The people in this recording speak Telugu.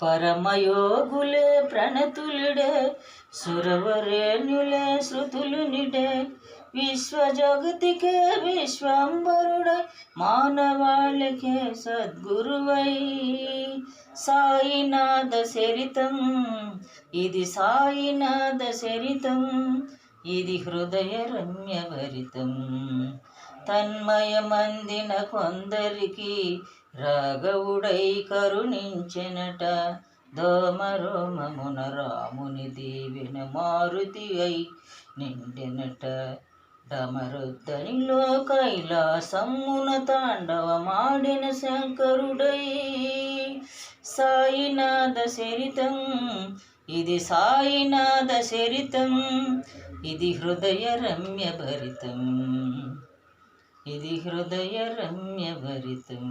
పరమయోగులే ప్రణతులుడే సురవరేణ్యులే శృతులు నిడే విశ్వజగతికే విశ్వంబరుడై మానవాళికే సద్గురువై సాయినాథ చరితం ఇది సాయినాథ చరితం ఇది హృదయ రమ్యభరితం తన్మయమందిన కొందరికి రాఘవుడై కరుణించెనట దోమరోమమున రాముని దీవెన మారుతి అయి నిండెనట డమరుద్దనిలో కైలాసమున తాండవమాడిన శంకరుడై సాయినాథ చరితం ఇది సాయినాథ చరితం ఇది హృదయ రమ్యభరితం ఇది హృదయ రమ్యభరితం.